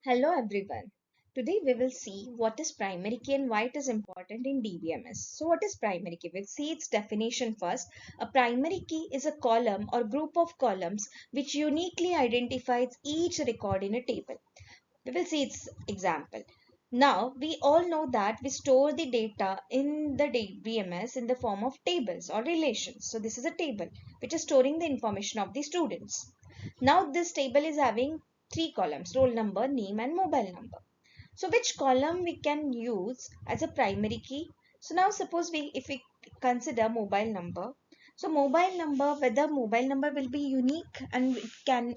Hello everyone. Today we will see what is primary key and why it is important in DBMS. So what is primary key? We'll see its definition first. A primary key is a column or group of columns which uniquely identifies each record in a table. We will see its example. Now we all know that we store the data in the DBMS in the form of tables or relations. So this is a table which is storing the information of the students. Now this table is having three columns: roll number, name and mobile number. So which column we can use as a primary key? So now suppose if we consider mobile number. So mobile number, whether mobile number will be unique, and it can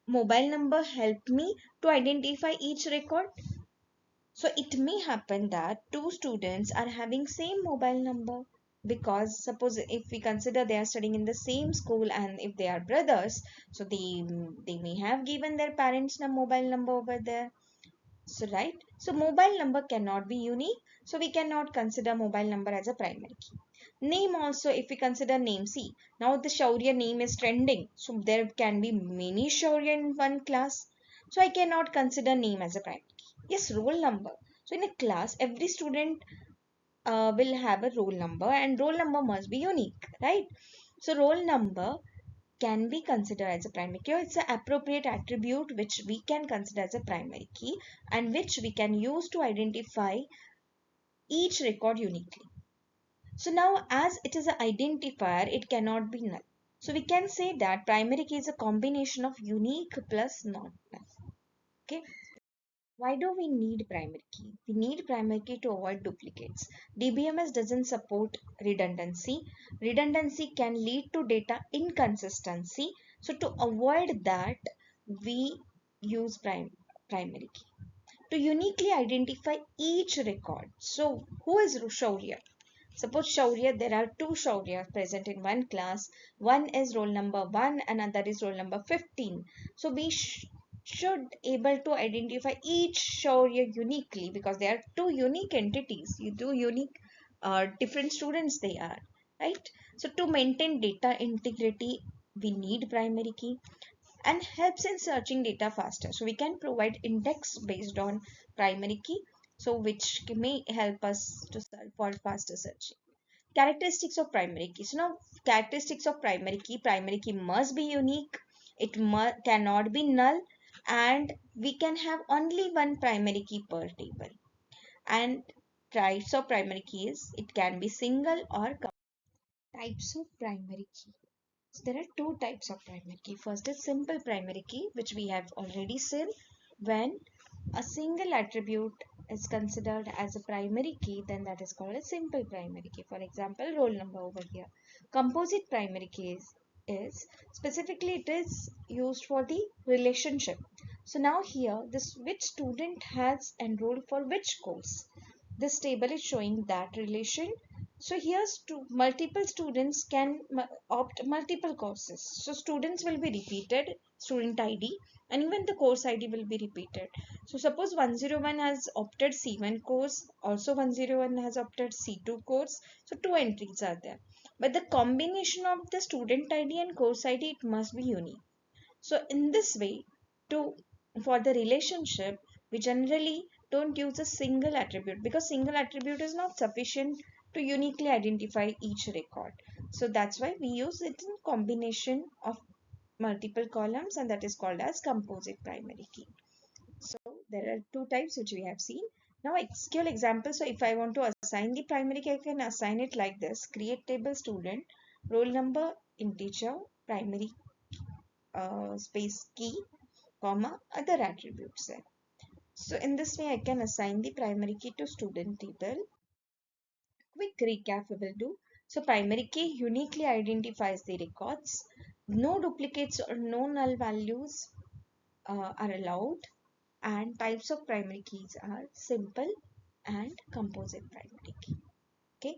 mobile number help me to identify each record. So it may happen that two students are having same mobile number, because suppose if we consider they are studying in the same school and if they are brothers, so they may have given their parents a mobile number over there. So right, so mobile number cannot be unique, so we cannot consider mobile number as a primary key. Name also, if we consider name, see now the Shaurya name is trending, so there can be many Shaurya in one class, so I cannot consider name as a primary key. Yes, roll number. So in a class, every student will have a roll number and roll number must be unique, right? So roll number can be considered as a primary key, or it's an appropriate attribute which we can consider as a primary key and which we can use to identify each record uniquely. So now as it is an identifier, it cannot be null. So we can say that primary key is a combination of unique plus not null. Okay. Why do we need primary key? We need primary key to avoid duplicates. DBMS doesn't support redundancy. Redundancy can lead to data inconsistency. So to avoid that, we use primary key to uniquely identify each record. So who is Shaurya? Suppose Shaurya, there are two Shauryas present in one class. One is roll number 1, another is roll number 15. So we should able to identify each Shaurya uniquely, because they are two unique entities. You do unique different students they are, right? So to maintain data integrity, we need primary key and helps in searching data faster. So we can provide index based on primary key, so which may help us to search for faster searching. Characteristics of primary key. So now characteristics of primary key must be unique, it cannot be null, and we can have only one primary key per table. And types of primary keys, it can be single or types of primary key. So there are two types of primary key. First is simple primary key, which we have already seen. When a single attribute is considered as a primary key, then that is called a simple primary key. For example, roll number over here. Composite primary key is specifically it is used for the relationship. So now here, this which student has enrolled for which course. This table is showing that relation. So here multiple students can opt multiple courses. So students will be repeated, student ID, and even the course ID will be repeated. So suppose 101 has opted C1 course, also 101 has opted C2 course. So two entries are there. But the combination of the student ID and course ID, it must be unique. So in this way, to for the relationship, we generally don't use a single attribute, because single attribute is not sufficient to uniquely identify each record. So that's why we use it in combination of multiple columns, and that is called as composite primary key. So there are two types which we have seen. Now SQL example. So if I want to assign the primary key, I can assign it like this: create table student, roll number integer, primary space key, comma, other attributes there. So in this way, I can assign the primary key to student table. Quick recap we will do. So primary key uniquely identifies the records. No duplicates or no null values are allowed. And types of primary keys are simple and composite primary key. Okay.